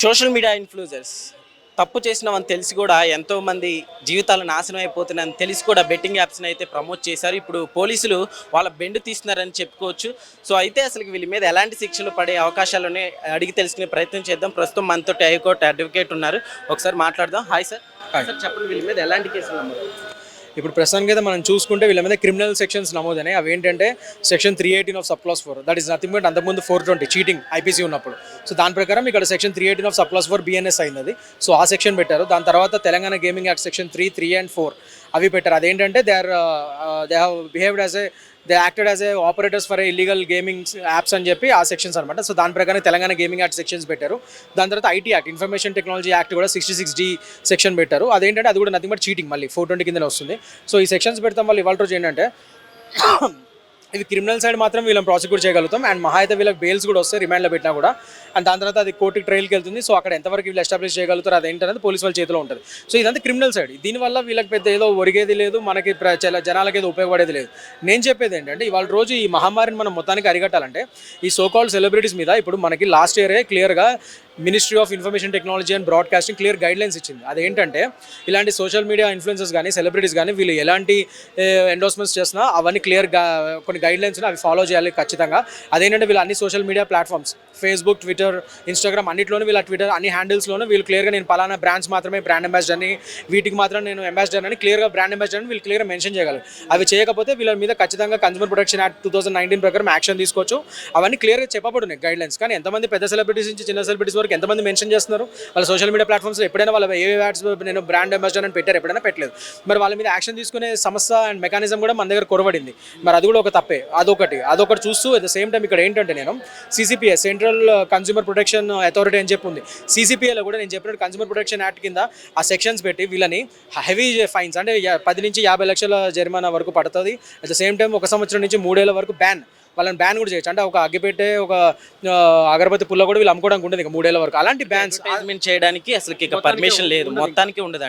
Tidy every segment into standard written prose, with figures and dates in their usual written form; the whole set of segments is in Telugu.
సోషల్ మీడియా ఇన్ఫ్లుయెన్సర్స్ తప్పు చేసినామని తెలిసి కూడా ఎంతోమంది జీవితాలు నాశనం అయిపోతున్నాయని తెలిసి కూడా బెట్టింగ్ యాప్స్ని అయితే ప్రమోట్ చేశారు. ఇప్పుడు పోలీసులు వాళ్ళ బెండు తీస్తున్నారని చెప్పుకోవచ్చు. సో అయితే అసలు వీళ్ళ మీద ఎలాంటి శిక్షలు పడే అవకాశాలని అడిగి తెలుసుకునే ప్రయత్నం చేద్దాం. ప్రస్తుతం మనతో హైకోర్టు అడ్వకేట్ ఉన్నారు, ఒకసారి మాట్లాడదాం. Hi sir. సార్ చెప్పండి, వీళ్ళ మీద ఎలాంటి కేసులు నమోదు? ఇప్పుడు ప్రస్తుతానికి అయితే మనం చూసుకుంటే వీళ్ళ మీద క్రిమినల్ సెక్షన్స్ నమోదనే. అవి ఏంటంటే section 318 of sub class 4, that is nothing but అంతకుముందు 420 చీటింగ్ ఐపీసీ ఉన్నప్పుడు. సో దాని ప్రకారం ఇక్కడ section 318 of sub class 4 BNS అయింది అది. సో ఆ సెక్షన్ పెట్టారు. దాని తర్వాత Telangana gaming act section 3, 3 and 4 అవి పెట్టారు. అదేంటంటే they have behaved as they acted as a operators for illegal gaming apps అని చెప్పి ఆ సెక్షన్స్ అనమాట. సో దాని ప్రకారం తెలంగాణ గేమింగ్ యాక్ట్ సెక్షన్స్ పెట్టారు. దాని తర్వాత IT act, information technology act కూడా 66D సెక్షన్ పెట్టారు. అదేంటంటే అది కూడా నథింగ్ బట్ చీటింగ్, మళ్ళీ 420 కిందనే వస్తుంది. సో ఈ సెక్షన్స్ పెడతాం వాళ్ళు ఇవాళ రోజు ఏంటంటే ఇది క్రిమినల్ సైడ్ మాత్రం వీళ్ళని ప్రాసిక్యూట్ చేయగలుగుతాం. అండ్ మహా అయితే వీళ్ళకి బెయిల్స్ కూడా వస్తాయి రిమాండ్లో పెట్టినా కూడా. అండ్ దాని తర్వాత అది కోర్టుకి ట్రయల్కి వెళ్తుంది. సో అక్కడ ఎంతవరకు వీళ్ళు ఎస్టాబ్లిష్ చేయగలుగుతారు అదేంటనేది పోలీస్ వాళ్ళ చేతిలో ఉంటుంది. సో ఇదంతా క్రిమినల్ సైడ్. దీనివల్ల వీళ్ళకి పెద్ద ఏదో ఒరిగేది లేదు, మనకి జనాలకి ఏదో ఉపయోగపడేది లేదు. నేను చెప్పేది ఏంటంటే ఇవాళ రోజు ఈ మహమ్మారిని మనం మొత్తానికి అరికట్టాలంటే ఈ సోకాల్డ్ సెలబ్రిటీస్ మీద ఇప్పుడు మనకి లాస్ట్ ఇయరే క్లియర్గా ministry of information technology and broadcasting clear guidelines ఇచ్చింది. అదేంటంటే ఇలాంటి సోషల్ మీడియా ఇన్ఫ్లుయెన్సర్స్ కానీ సెలబ్రిటీస్ కానీ వీళ్ళు ఎలాంటి ఎండోర్స్మెంట్స్ చేసినా అవన్నీ క్లియర్గా కొన్ని గైడ్లైన్స్ అవి ఫాలో చేయాలి ఖచ్చితంగా. అదేంటంటే వీళ్ళు అన్ని social media platforms Facebook, Twitter, Instagram అన్నింటిలోనూ వీళ్ళ ట్విట్టర్ అన్ని హ్యాండిల్స్లోనూ వీళ్ళు క్లియర్గా నేను పలానా బ్రాండ్స్ మాత్రమే బ్రాండ్ అంబాసిడర్ అని, వీటికి మాత్రం నేను అంబాసిడర్ అని క్లియర్గా బ్రాండ్ అంబాసిడర్ అని వీళ్ళు క్లియర్గా మెన్షన్ చేయగలరు. అవి చేయకపోతే వీళ్ళ మీద ఖచ్చితంగా కన్స్యూమర్ ప్రొటెక్షన్ యాక్ట్ 2019 ప్రకారం యాక్షన్ తీసుకోవచ్చు. అవన్నీ క్లియర్గా చెప్పబడున్నాయి గైడ్లైన్స్. కానీ ఎంతమంది పెద్ద సెలబ్రిటీస్ నుంచి చిన్న సెలబ్రిటీస్ వరకు ఎంతమంది మెన్షన్ చేస్తున్నారు వాళ్ళ సోషల్ మీడియా ప్లాట్ఫామ్స్లో? ఎప్పుడైనా వాళ్ళ ఏ యాడ్స్ నేను బ్రాండ్ అంబాసిడర్ అని పెట్టారు? ఎప్పుడైనా పెట్టలేదు. మరి వాళ్ళ మీద యాక్షన్ తీసుకునే సంస్థ అండ్ మెకానిజం కూడా మన దగ్గర కొరవడింది. మరి అది కూడా ఒక తప్పే. అదొకటి చూస్తూ అట్ ద సేమ్ టైం ఇక్కడ ఏంటంటే నేను CCPA central consumer protection authority అని చెప్పి ఉంది. CCPAలో కూడా నేను చెప్పినట్టు కన్స్యూమర్ ప్రొటెక్షన్ యాక్ట్ కింద ఆ సెక్షన్స్ పెట్టి వీళ్ళని హెవీ ఫైన్స్ అంటే 10 నుంచి 50 లక్షల జరిమానా వరకు పడుతుంది. అట్ ద సేమ్ టైం 1 సంవత్సరం నుంచి 3 ఏళ్ల వరకు వాళ్ళని బ్యాన్ కూడా చేయొచ్చు. అంటే ఒక అగ్గిపెట్టే ఒక అగరబత్తి పుల్ల కూడా వీళ్ళు అమ్ముకోవడానికి ఉంటుంది ఇక 3 ఏళ్ల వరకు. అలాంటి బ్యాన్స్ చేయడానికి అసలు పర్మిషన్ లేదు, మొత్తానికి ఉండదు,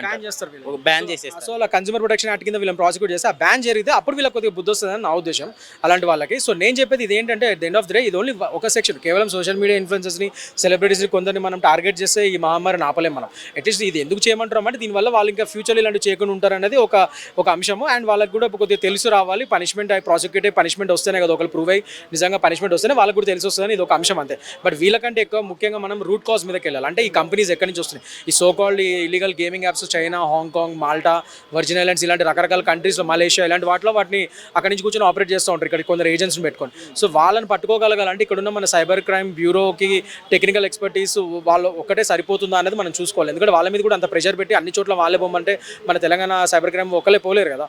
బ్యాన్ చేసేస్తారు. సో అలా కన్స్యూమర్ ప్రొటెక్షన్ యాక్ట్ కింద వీళ్ళని ప్రాసిక్యూట్ చేస్తే ఆ బ్యాన్ జరిగితే అప్పుడు వీళ్ళకి కొద్దిగా బుద్ధి వస్తుందని నా ఉద్దేశం అలాంటి వాళ్ళకి. సో నేను చెప్పేది ఇది ఏంటంటే at the end of the day ఇది ఓన్లీ ఒక సెక్షన్. కేవలం సోషల్ మీడియా ఇన్ఫ్లుయెన్సర్స్ని సెలబ్రిటీస్ని కొందరిని మనం టార్గెట్ చేస్తే ఈ మహమ్మారిని ఆపలేం మనం. అట్లీస్ట్ ఇది ఎందుకు చేయమంటారు అంటే దీనివల్ల వాళ్ళు ఇంకా ఫ్యూచర్లో ఇలాంటి చేయకుండా ఉంటారనేది ఒక అంశము. అండ్ వాళ్ళకి కూడా కొద్దిగా తెలుసు రావాలి. పనిష్మెంట్ ప్రాసిక్యూట్ పనిష్మెంట్ వస్తేనే కదా ఒకరు ప్రూవ్ అయ్యి నిజంగా పనిష్మెంట్ వస్తేనే వాళ్ళకి కూడా తెలిసి వస్తుందని ఇది ఒక అంశం అంతే. బట్ వీళ్ళకంటే ఎక్కువ ముఖ్యంగా మనం రూట్ కాజ్ మీదకి వెళ్ళాలి. అంటే ఈ కంపెనీస్ ఎక్కడి నుంచి వస్తున్నాయి? ఈ so called illegal gaming apps China, Hong Kong, Malta, virgin islands ఇలాంటి రకరకాల కంట్రీస్లో, మలేషియా ఇలాంటి వాటిని అక్కడి నుంచి కూర్చొని ఆపరేట్ చేస్తూ ఉంటారు ఇక్కడ కొందరు ఏజెంట్స్ని పెట్టుకొని. సో వాళ్ళని పట్టుకోగలగాలంటే ఇక్కడున్న మన సైబర్ క్రైమ్ బ్యూరోకి టెక్నికల్ ఎక్స్పర్టీస్ వాళ్ళు ఒక్కటే సరిపోతుందా అనేది మనం చూసుకోవాలి. ఎందుకంటే వాళ్ళ మీద కూడా అంత ప్రెషర్ పెట్టి అన్ని చోట్ల వాళ్ళే పోమంటే మన తెలంగాణ సైబర్ క్రైమ్ ఒకళ్ళే పోలేరు కదా.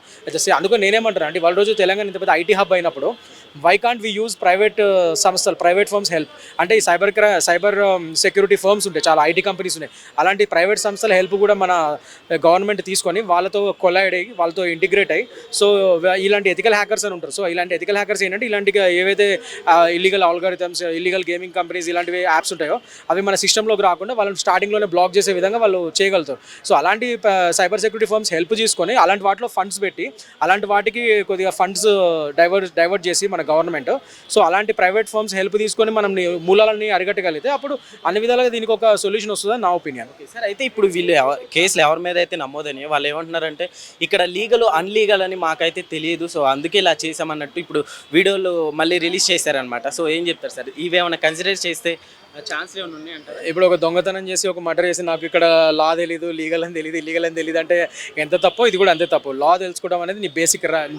అందుకని నేనేమంటాను అంటే వాళ్ళ రోజు తెలంగాణ ఇంత పెద్ద ఐటీ హబ్ అయినప్పుడు why can't we use private సంస్థలు, ప్రైవేట్ ఫర్మ్స్ హెల్ప్? అంటే ఈ సైబర్ సెక్యూరిటీ ఫర్మ్స్ ఉంటాయి, చాలా ఐటీ కంపెనీస్ ఉన్నాయి. అలాంటి ప్రైవేట్ సంస్థల హెల్ప్ కూడా మన గవర్నమెంట్ తీసుకొని వాళ్ళతో కొలైడ్ అయ్యి వాళ్ళతో ఇంటిగ్రేట్ అయ్యి సో ఇలాంటి ఎథికల్ హ్యాకర్స్ అని ఉంటారు. సో ఇలాంటి ఎథికల్ హ్యాకర్స్ ఏంటంటే ఇలాంటి ఏవైతే illegal algorithms, illegal gaming companies ఇలాంటివి యాప్స్ ఉంటాయో అవి మన సిస్టంలోకి రాకుండా వాళ్ళని స్టార్టింగ్లోనే బ్లాక్ చేసే విధంగా వాళ్ళు చేయగలుగుతారు. సో అలాంటి సైబర్ సెక్యూరిటీ ఫర్మ్స్ హెల్ప్ తీసుకొని అలాంటి వాటిలో ఫండ్స్ పెట్టి అలాంటి వాటికి కొద్దిగా ఫండ్స్ డైవర్ట్ చేసి మన గవర్నమెంట్ సో అలాంటి ప్రైవేట్ ఫర్మ్స్ హెల్ప్ తీసుకొని మనం మూలాలని అరికట్టగలిగితే అప్పుడు అన్ని విధాలుగా దీనికి ఒక సొల్యూషన్ వస్తుందని నా ఒపీనియన్. సార్ అయితే ఇప్పుడు వీళ్ళు కేసులు ఎవరి మీద అయితే నమోదని వాళ్ళు ఏమంటున్నారంటే ఇక్కడ లీగల్ అన్లీగల్ అని మాకైతే తెలియదు, సో అందుకే ఇలా చేసామన్నట్టు ఇప్పుడు వీడియోలు మళ్ళీ రిలీజ్ చేశారనమాట. సో ఏం చెప్తారు సార్? ఇవేమైనా కన్సిడర్ చేస్తే ఛాన్స్ ఏమైనా ఉన్నాయంటారు? ఇప్పుడు ఒక దొంగతనం చేసి ఒక మర్డర్ చేసి నాకు ఇక్కడ లా తెలీదు, లీగల్ అని తెలియదు, ఇల్లీగల్ అని తెలియదు అంటే ఎంత తప్పో ఇది కూడా అంతే తప్పు. లా తెలుసుకోవడం అనేది నీ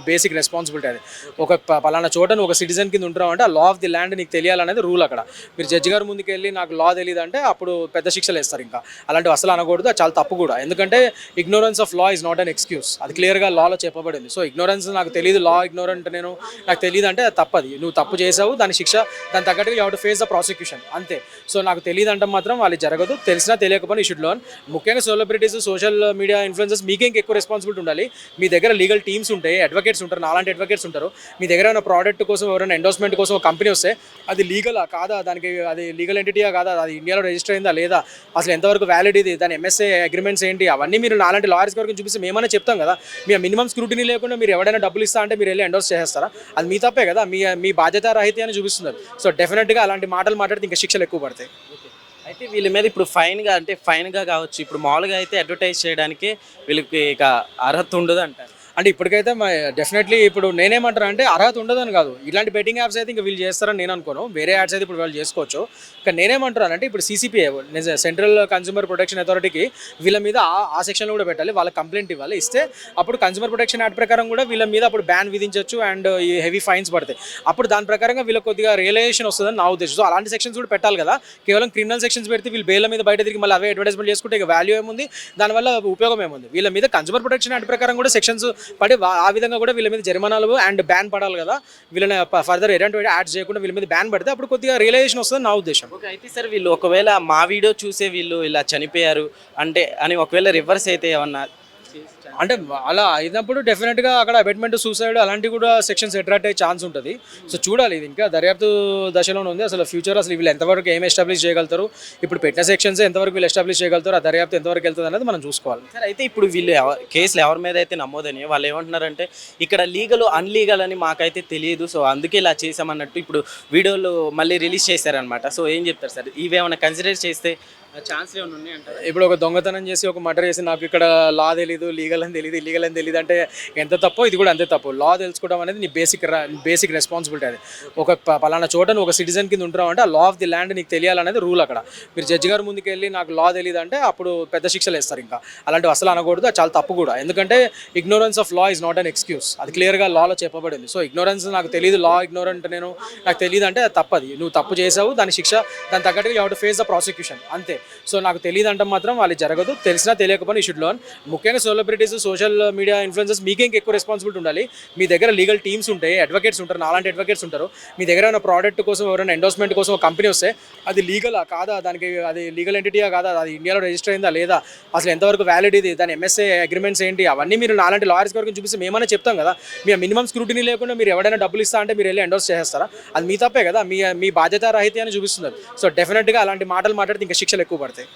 బేసిక్ రెస్పాన్సిబిలిటీ. అది ఒక పలానా చోట నువ్వు ఒక సిటిజన్ కింద ఉంటావు అంటే ఆ లా ఆఫ్ ది ల్యాండ్ నీకు తెలియాలనేది రూల్. అక్కడ మీరు జడ్జి గారు ముందుకు వెళ్ళి నాకు లా తెలియదు అంటే అప్పుడు పెద్ద శిక్షలు వేస్తారు. ఇంకా అలాంటివి అసలు అనకూడదు, అది చాలా తప్పు కూడా. ఎందుకంటే ignorance of law is not an excuse. అది క్లియర్గా లాలో చెప్పబడింది. సో ఇగ్నోరెన్స్ నాకు తెలియదు, లా ఇగ్నోరెంట్ నాకు తెలియదు అంటే అది తప్పది. నువ్వు తప్పు చేసావు, దాని శిక్ష దాని తగ్గట్టుగా you have to face the prosecution అంతే. సో నాకు తెలియదు అంటే మాత్రం వాళ్ళు జరగదు. తెలిసినా తెలియకపోయినా యూ షుడ్ లర్న్. ముఖ్యంగా సెలబ్రిటీస్, సోషల్ మీడియా ఇన్ఫ్లుయెన్సర్స్ మీకే ఎక్కువ రెస్పాన్సిబిలిటీ ఉండాలి. మీ దగ్గర లీగల్ టీమ్స్ ఉంటాయి, అడ్వకేట్స్ ఉంటారు, నాలాంటి అడ్వకేట్స్ ఉంటారు. మీ దగ్గర ఏమైనా ప్రోడక్ట్ కోసం ఎవరైనా ఎండోర్స్మెంట్ కోసం ఒక కంపెనీ వస్తే అది లీగలా కాదా, దానికి అది లీగల్ ఎంటిటీయా కాదా, అది ఇండియాలో రిజిస్టర్ అయిందా లేదా, అసలు ఎంతవరకు వ్యాలిడ్ ఇది, దాని MSA అగ్రిమెంట్స్ ఏంటి, అవన్నీ మీరు నాలాంటి లాయర్స్ వరకు చూపిస్తే మేమైనా చెప్తాం కదా. మీ మినిమం స్క్రూటినీ లేకుండా మీరు ఎవరైనా డబ్బులు ఇస్తా అంటే మీరు వెళ్ళి ఎండోర్స్ చేస్తారా? అది మీ తప్పే కదా. మీ బాధ్యత రహిత అని చూపిస్తున్నారు. సో డెఫినెట్గా అలాంటి మాటలు మాట్లాడితే ఇంకా శిక్షలు ఎక్కువ పడతాయి. అయితే వీళ్ళ మీద ఇప్పుడు ఫైన్గా కావచ్చు, ఇప్పుడు మామూలుగా అయితే అడ్వర్టైజ్ చేయడానికి వీళ్ళకి ఇక అర్హత ఉండదు అంటారు. అంటే ఇప్పటికైతే డెఫినెట్లీ ఇప్పుడు నేనేమంటాను అంటే అర్హత ఉండదని కాదు, ఇలాంటి బెట్టింగ్ యాప్స్ అయితే ఇంకా వీళ్ళు చేస్తారని నేను అనుకోను. వేరే యాడ్స్ అయితే ఇప్పుడు వాళ్ళు చేసుకోవచ్చు. కానీ నేనేమంటున్నాను అంటే ఇప్పుడు CCPA సెంట్రల్ కన్స్యూమర్ ప్రొటెక్షన్ అథారిటీకి వీళ్ళ మీద ఆ సెక్షన్లో కూడా పెట్టాలి, వాళ్ళ కంప్లైంట్ ఇవ్వాలి. ఇస్తే అప్పుడు కన్స్యూమర్ ప్రొటెక్షన్ యాక్ట్ ప్రకారం కూడా వీళ్ళ మీద అప్పుడు బ్యాన్ విధించవచ్చు అండ్ ఈ హెవీ ఫైన్స్ పడతాయి. అప్పుడు దాని ప్రకారంగా వీళ్ళకి కొద్దిగా రియలైజేషన్ వస్తుందని నా ఉద్దేశం. సో అలాంటి సెక్షన్స్ కూడా పెట్టాలి కదా. కేవలం క్రిమినల్ సెక్షన్స్ పెడితే వీళ్ళు బెయిల్ మీద బయట తిరిగి మళ్ళీ అవే అడ్వర్టైజ్మెంట్ చేసుకుంటే ఇక వాల్యూ ఏముంది, దానివల్ల ఉపయోగం ఏముంది? వీళ్ళ మీద కన్స్యూమర్ ప్రొటెక్షన్ యాక్ట్ ప్రకారం కూడా సెక్షన్స్ పడి ఆ విధంగా కూడా వీళ్ళ మీద జరిమానాలు అండ్ బ్యాన్ పడాలి కదా. వీళ్ళని ఫర్దర్ ఎలాంటి యాడ్స్ చేయకుండా వీళ్ళ మీద బ్యాన్ పడితే అప్పుడు కొద్దిగా రియలైజేషన్ వస్తుందని నా ఉద్దేశం. ఓకే, అయితే సార్ వీళ్ళు ఒకవేళ మా వీడియో చూసే వీళ్ళు ఇలా చనిపోయారు అంటే అని ఒకవేళ రివర్స్ అయితే ఏమన్నా అంటే అలా అయినప్పుడు డెఫినెట్గా అక్కడ అబెట్మెంట్, సూసైడ్ అలాంటివి కూడా సెక్షన్స్ అట్రాక్ట్ అయ్యే ఛాన్స్ ఉంటుంది. సో చూడాలి, ఇది ఇంకా దర్యాప్తు దశలోనే ఉంది. అసలు ఫ్యూచర్ అసలు వీళ్ళు ఎంతవరకు ఏం ఎస్టాబ్లిష్ చేయగలుగుతారు, ఇప్పుడు పెట్టిన సెక్షన్స్ ఎంతవరకు వీళ్ళు ఎస్టాబ్లిష్ చేయగలుగుతారు, ఆ దర్యాప్తు ఎంతవరకు వెళ్తుంది అనేది మనం చూసుకోవాలి. సార్. అయితే ఇప్పుడు వీళ్ళు కేసులు ఎవరి మీద అయితే నమోదని వాళ్ళు ఏమంటున్నారంటే ఇక్కడ లీగల్ అన్లీగల్ అని మాకైతే తెలియదు, సో అందుకే ఇలా చేసామన్నట్టు ఇప్పుడు వీడియోలు మళ్ళీ రిలీజ్ చేశారనమాట. సో ఏం చెప్తారు సార్, ఇవేమైనా కన్సిడర్ చేస్తే ఛాన్స్ ఏమైనా ఉన్నాయంటారు? ఇప్పుడు ఒక దొంగతనం చేసి ఒక మర్డర్ చేసి నాకు ఇక్కడ లా తెలీదు, లీగల్ అని తెలియదు, ఇల్లీగల్ అని తెలియదు అంటే ఎంత తప్పో ఇది కూడా అంతే తప్పు. లా తెలుసుకోవడం అనేది నీ బేసిక్ రెస్పాన్సిబిలిటీ. అది ఒక పలానా చోట నువ్వు ఒక సిటిజన్ కింద ఉంటావు అంటే ఆ లా ఆఫ్ ది ల్యాండ్ నీకు తెలియాలనేది రూల్. అక్కడ మీరు జడ్జి గారి ముందుకు వెళ్ళి నాకు లా తెలియదు అంటే అప్పుడు పెద్ద శిక్షలు వేస్తారు. ఇంకా అలాంటివి అసలు అనకూడదు, అది చాలా తప్పు కూడా. ఎందుకంటే ignorance of law is not an excuse, అది క్లియర్గా లాలో చెప్పబడింది. సో ఇగ్నోరెన్స్ నాకు తెలియదు, లా ఇగ్నోరెంట్ నాకు తెలియదు అంటే అది తప్పది. నువ్వు తప్పు చేసావు, దాని శిక్ష దాని తగ్గట్టుగా you have to face the prosecution అంతే. సో నాకు తెలియదు అంటే మాత్రం వాళ్ళు జరగదు, తెలిసినా తెలియకపోయినా యూ షుడ్ లర్న్. ముఖ్యంగా సెలబ్రిటీస్, సోషల్ మీడియా ఇన్ఫ్లుయెన్సర్స్ మీకే ఎక్కువ రెస్పాన్సిబిలిటీ ఉండాలి. మీ దగ్గర లీగల్ టీమ్స్ ఉంటాయి, అడ్వకేట్స్ ఉంటారు, నాలాంటి అడ్వకేట్స్ ఉంటారు. మీ దగ్గర ఏమైనా ప్రోడక్ట్ కోసం ఎవరైనా ఎండోర్స్మెంట్ కోసం ఒక కంపెనీ వస్తే అది లీగలా కాదా, దానికి అది లీగల్ ఎంటిటీయా కాదా, అది ఇండియాలో రిజిస్టర్ అయిందా లేదా, అసలు ఎంతవరకు వ్యాలిడ్ ఇది, దాని MSA అగ్రిమెంట్స్ ఏంటి, అవన్నీ మీరు నాలాంటి లాయర్స్ వరకు చూపిస్తే మేమైనా చెప్తాం కదా. మీ మినిమం స్క్రూటినీ లేకుండా మీరు ఎవరైనా డబ్బులు ఇస్తా అంటే మీరు వెళ్ళి ఎండోర్స్ చేస్తారా? అది మీ తప్పే కదా, మీ బాధ్యత రాహిత్యాన్ని చూపిస్తున్నారు. సో డెఫినెట్గా అలాంటి మాటలు మాట్లాడితే ఇంకా శిక్షలు ఎక్కువ పడతాయి.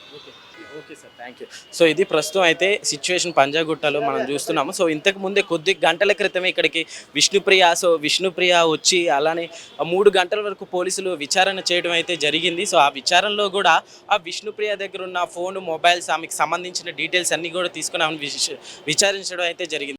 Okay sir, thank you. So ఇది ప్రస్తుతం అయితే సిచ్యువేషన్ పంజాగుట్టలో మనం చూస్తున్నాము. సో ఇంతకు ముందే కొద్ది గంటల క్రితమే ఇక్కడికి విష్ణుప్రియ వచ్చి అలానే 3 గంటల వరకు పోలీసులు విచారణ చేయడం అయితే జరిగింది. సో ఆ విచారణలో కూడా ఆ విష్ణుప్రియ దగ్గర ఉన్న ఫోన్, మొబైల్స్, ఆమెకు సంబంధించిన డీటెయిల్స్ అన్నీ కూడా తీసుకుని ఆమెను విచారించడం అయితే జరిగింది.